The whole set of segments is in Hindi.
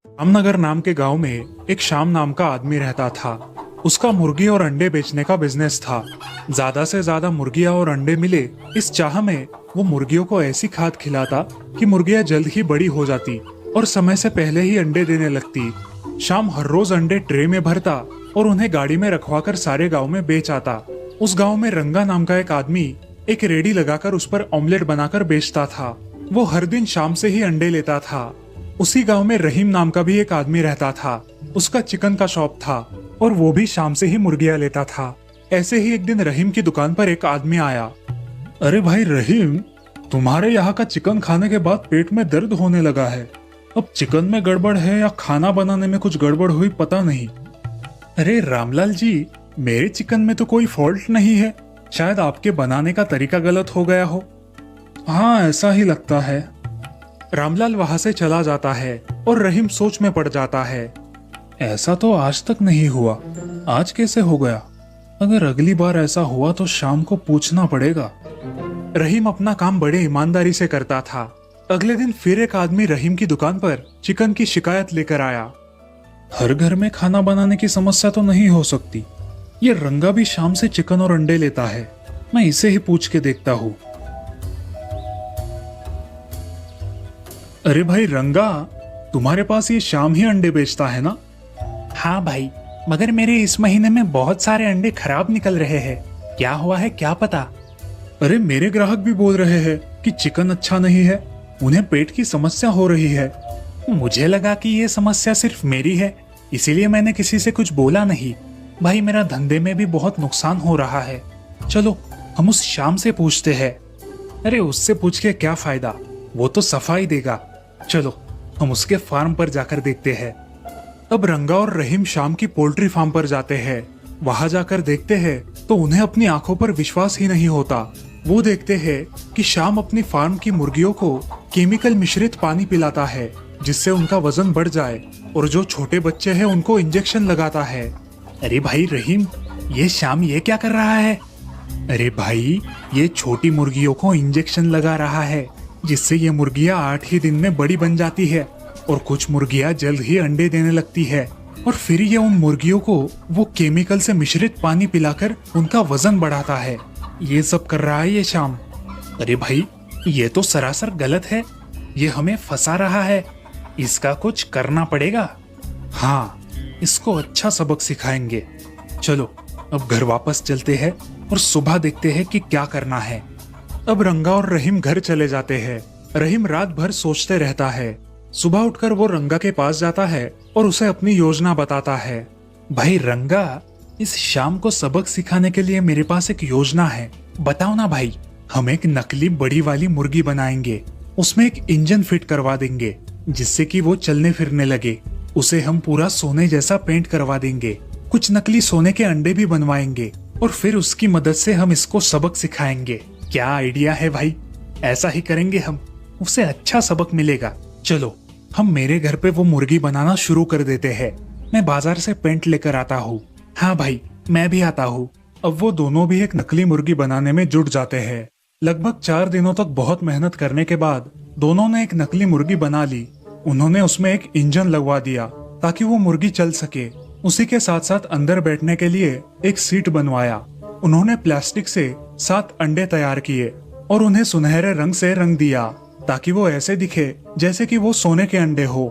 रामनगर नाम के गांव में एक श्याम नाम का आदमी रहता था। उसका मुर्गी और अंडे बेचने का बिजनेस था। ज्यादा से ज्यादा मुर्गियां और अंडे मिले, इस चाह में वो मुर्गियों को ऐसी खाद खिलाता कि मुर्गियां जल्द ही बड़ी हो जाती और समय से पहले ही अंडे देने लगती। श्याम हर रोज अंडे ट्रे में भरता और उन्हें गाड़ी में रखवाकर सारे गांव में बेच आता। उस गांव में रंगा नाम का एक आदमी एक रेडी लगाकर उस पर ऑमलेट बनाकर बेचता था। वो हर दिन शाम से ही अंडे लेता था। उसी गांव में रहीम नाम का भी एक आदमी रहता था। उसका चिकन का शॉप था और वो भी शाम से ही मुर्गियां लेता था। ऐसे ही एक दिन रहीम की दुकान पर एक आदमी आया। अरे भाई रहीम, तुम्हारे यहाँ का चिकन खाने के बाद पेट में दर्द होने लगा है। अब चिकन में गड़बड़ है या खाना बनाने में कुछ गड़बड़ हुई पता नहीं। अरे रामलाल जी, मेरे चिकन में तो कोई फॉल्ट नहीं है, शायद आपके बनाने का तरीका गलत हो गया हो। हाँ, ऐसा ही लगता है। रामलाल वहां से चला जाता है और रहीम सोच में पड़ जाता है। ऐसा तो आज तक नहीं हुआ, आज कैसे हो गया? अगर अगली बार ऐसा हुआ तो शाम को पूछना पड़ेगा। रहीम अपना काम बड़े ईमानदारी से करता था। अगले दिन फिर एक आदमी रहीम की दुकान पर चिकन की शिकायत लेकर आया। हर घर में खाना बनाने की समस्या तो नहीं हो सकती। ये रंगा भी शाम से चिकन और अंडे लेता है, मैं इसे ही पूछ के देखता हूँ। अरे भाई रंगा, तुम्हारे पास ये शाम ही अंडे बेचता है ना? हाँ भाई, मगर मेरे इस महीने में बहुत सारे अंडे खराब निकल रहे हैं। क्या हुआ है क्या पता। अरे मेरे ग्राहक भी बोल रहे हैं कि चिकन अच्छा नहीं है, उन्हें पेट की समस्या हो रही है। मुझे लगा कि ये समस्या सिर्फ मेरी है, इसीलिए मैंने किसी से कुछ बोला नहीं। भाई मेरा धंधे में भी बहुत नुकसान हो रहा है। चलो हम उस शाम से पूछते हैं। अरे उससे पूछ के क्या फायदा, वो तो सफाई देगा। चलो हम उसके फार्म पर जाकर देखते हैं। अब रंगा और रहीम शाम की पोल्ट्री फार्म पर जाते हैं। वहां जाकर देखते हैं तो उन्हें अपनी आंखों पर विश्वास ही नहीं होता। वो देखते हैं कि शाम अपनी फार्म की मुर्गियों को केमिकल मिश्रित पानी पिलाता है, जिससे उनका वजन बढ़ जाए, और जो छोटे बच्चे हैं उनको इंजेक्शन लगाता है। अरे भाई रहीम, ये शाम ये क्या कर रहा है? अरे भाई, ये छोटी मुर्गियों को इंजेक्शन लगा रहा है, जिससे ये मुर्गियां 8 ही दिन में बड़ी बन जाती है और कुछ मुर्गियां जल्द ही अंडे देने लगती है। और फिर ये उन मुर्गियों को वो केमिकल से मिश्रित पानी पिलाकर उनका वजन बढ़ाता है। ये सब कर रहा है ये शाम। अरे भाई, ये तो सरासर गलत है। ये हमें फंसा रहा है, इसका कुछ करना पड़ेगा। हाँ, इसको अच्छा सबक सिखाएंगे। चलो अब घर वापस चलते हैं और सुबह देखते हैं कि क्या करना है। अब रंगा और रहीम घर चले जाते हैं। रहीम रात भर सोचते रहता है। सुबह उठकर वो रंगा के पास जाता है और उसे अपनी योजना बताता है। भाई रंगा, इस शाम को सबक सिखाने के लिए मेरे पास एक योजना है, बताओ ना भाई। हम एक नकली बड़ी वाली मुर्गी बनाएंगे, उसमें एक इंजन फिट करवा देंगे जिससे कि वो चलने फिरने लगे। उसे हम पूरा सोने जैसा पेंट करवा देंगे, कुछ नकली सोने के अंडे भी बनवाएंगे और फिर उसकी मदद से हम इसको सबक सिखाएंगे। क्या आइडिया है भाई? ऐसा ही करेंगे हम, उसे अच्छा सबक मिलेगा। चलो हम मेरे घर पे वो मुर्गी बनाना शुरू कर देते हैं। मैं बाजार से पेंट लेकर आता हूँ। हाँ भाई, मैं भी आता हूँ। अब वो दोनों भी एक नकली मुर्गी बनाने में जुट जाते हैं। लगभग 4 दिनों तक बहुत मेहनत करने के बाद दोनों ने एक नकली मुर्गी बना ली। उन्होंने उसमें एक इंजन लगवा दिया ताकि वो मुर्गी चल सके। उसी के साथ साथ अंदर बैठने के लिए एक सीट बनवाया। उन्होंने प्लास्टिक से 7 अंडे तैयार किए और उन्हें सुनहरे रंग से रंग दिया ताकि वो ऐसे दिखे जैसे कि वो सोने के अंडे हो।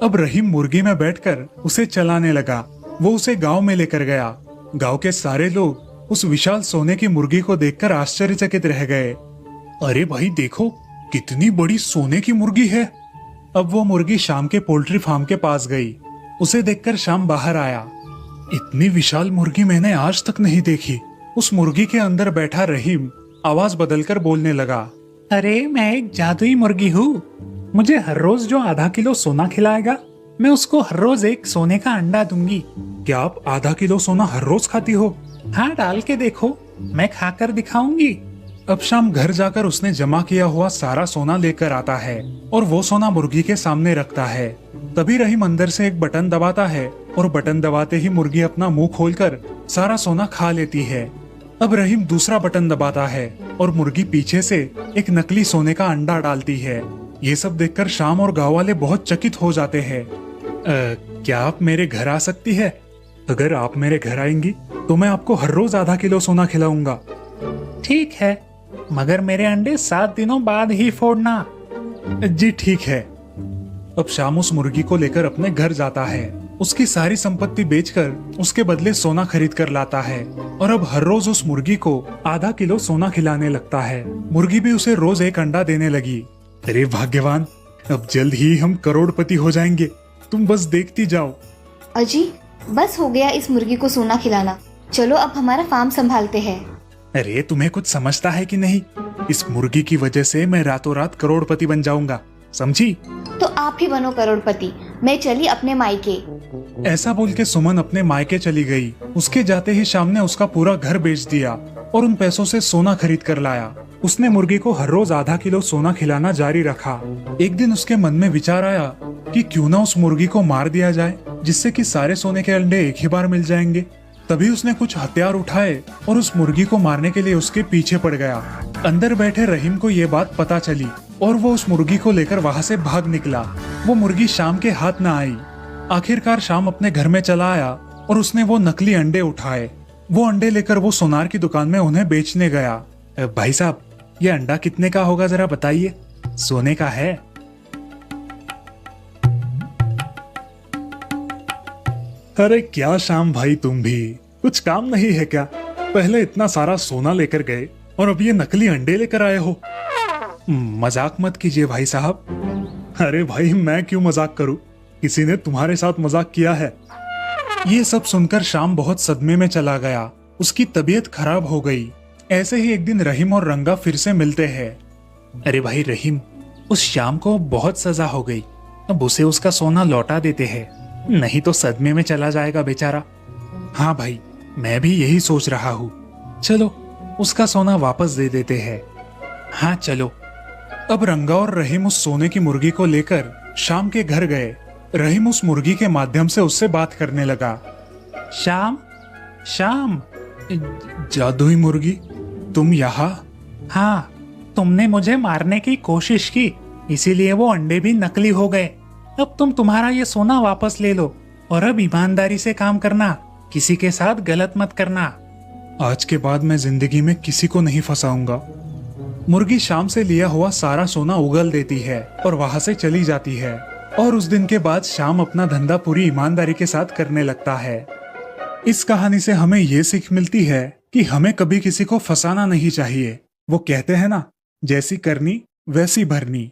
अब रहीम मुर्गी में बैठकर उसे चलाने लगा। वो उसे गांव में लेकर गया। गांव के सारे लोग उस विशाल सोने की मुर्गी को देखकर आश्चर्यचकित रह गए। अरे भाई देखो, कितनी बड़ी सोने की मुर्गी है। अब वो मुर्गी शाम के पोल्ट्री फार्म के पास गई। उसे देखकर शाम बाहर आया। इतनी विशाल मुर्गी मैंने आज तक नहीं देखी। उस मुर्गी के अंदर बैठा रहीम आवाज बदलकर बोलने लगा। अरे मैं एक जादुई मुर्गी हूँ। मुझे हर रोज जो आधा किलो सोना खिलाएगा, मैं उसको हर रोज एक सोने का अंडा दूंगी। क्या आप आधा किलो सोना हर रोज खाती हो? हाँ, डाल के देखो, मैं खाकर दिखाऊंगी। अब शाम घर जाकर उसने जमा किया हुआ सारा सोना लेकर आता है और वो सोना मुर्गी के सामने रखता है। तभी रहीम अंदर से एक बटन दबाता है और बटन दबाते ही मुर्गी अपना मुंह खोलकर सारा सोना खा लेती है। अब रहीम दूसरा बटन दबाता है और मुर्गी पीछे से एक नकली सोने का अंडा डालती है। ये सब देखकर शाम और गांव वाले बहुत चकित हो जाते हैं। क्या आप मेरे घर आ सकती है? अगर आप मेरे घर आएंगी तो मैं आपको हर रोज आधा किलो सोना खिलाऊंगा। ठीक है, मगर मेरे अंडे 7 दिनों बाद ही फोड़ना। जी ठीक है। अब शाम उस मुर्गी को लेकर अपने घर जाता है। उसकी सारी संपत्ति बेचकर उसके बदले सोना खरीद कर लाता है और अब हर रोज उस मुर्गी को आधा किलो सोना खिलाने लगता है। मुर्गी भी उसे रोज एक अंडा देने लगी। अरे भाग्यवान, अब जल्द ही हम करोड़पति हो जाएंगे, तुम बस देखती जाओ। अजी, बस हो गया इस मुर्गी को सोना खिलाना। चलो अब हमारा फार्म संभालते हैं। अरे तुम्हें कुछ समझता है कि नहीं? इस मुर्गी की वजह से मैं रातों रात करोड़पति बन जाऊंगा, समझी? तो आप ही बनो करोड़पति, मैं चली अपने मायके। ऐसा बोल के सुमन अपने मायके चली गई। उसके जाते ही शाम ने उसका पूरा घर बेच दिया और उन पैसों से सोना खरीद कर लाया। उसने मुर्गी को हर रोज आधा किलो सोना खिलाना जारी रखा। एक दिन उसके मन में विचार आया कि क्यों ना उस मुर्गी को मार दिया जाए, जिससे कि सारे सोने के अंडे एक ही बार मिल जाएंगे। तभी उसने कुछ हथियार उठाए और उस मुर्गी को मारने के लिए उसके पीछे पड़ गया। अंदर बैठे रहीम को ये बात पता चली और वो उस मुर्गी को लेकर वहां से भाग निकला। वो मुर्गी शाम के हाथ न आई। आखिरकार शाम अपने घर में चला आया और उसने वो नकली अंडे उठाए। वो अंडे लेकर वो सोनार की दुकान में उन्हें बेचने गया। भाई साहब, ये अंडा कितने का होगा जरा बताइए? सोने का है। अरे क्या श्याम भाई, तुम भी कुछ काम नहीं है क्या? पहले इतना सारा सोना लेकर गए और अब ये नकली अंडे लेकर आए हो। मजाक मत कीजिए भाई साहब। अरे भाई, मैं क्यों मजाक करूं? किसी ने तुम्हारे साथ मजाक किया है। ये सब सुनकर श्याम बहुत सदमे में चला गया। उसकी तबीयत खराब हो गई। ऐसे ही एक दिन रहीम और रंगा फिर से मिलते हैं। अरे भाई रहीम, उस श्याम को बहुत सजा हो गई। अब उसे उसका सोना लौटा देते हैं, नहीं तो सदमे में चला जाएगा बेचारा। हाँ भाई, मैं भी यही सोच रहा हूँ। चलो उसका सोना वापस दे देते हैं। हाँ चलो। अब रंगा और रहीम उस सोने की मुर्गी को लेकर शाम के घर गए। रहीम उस मुर्गी के माध्यम से उससे बात करने लगा। श्याम, श्याम, जादुई मुर्गी, तुम यहाँ? हाँ, तुमने मुझे मारने की कोशिश की, इसीलिए वो अंडे भी नकली हो गए। अब तुम तुम्हारा ये सोना वापस ले लो और अब ईमानदारी से काम करना, किसी के साथ गलत मत करना। आज के बाद मैं जिंदगी में किसी को नहीं फंसाऊंगा। मुर्गी शाम से लिया हुआ सारा सोना उगल देती है और वहां से चली जाती है। और उस दिन के बाद शाम अपना धंधा पूरी ईमानदारी के साथ करने लगता है। इस कहानी से हमें ये सीख मिलती है कि हमें कभी किसी को फंसाना नहीं चाहिए। वो कहते हैं ना, जैसी करनी वैसी भरनी।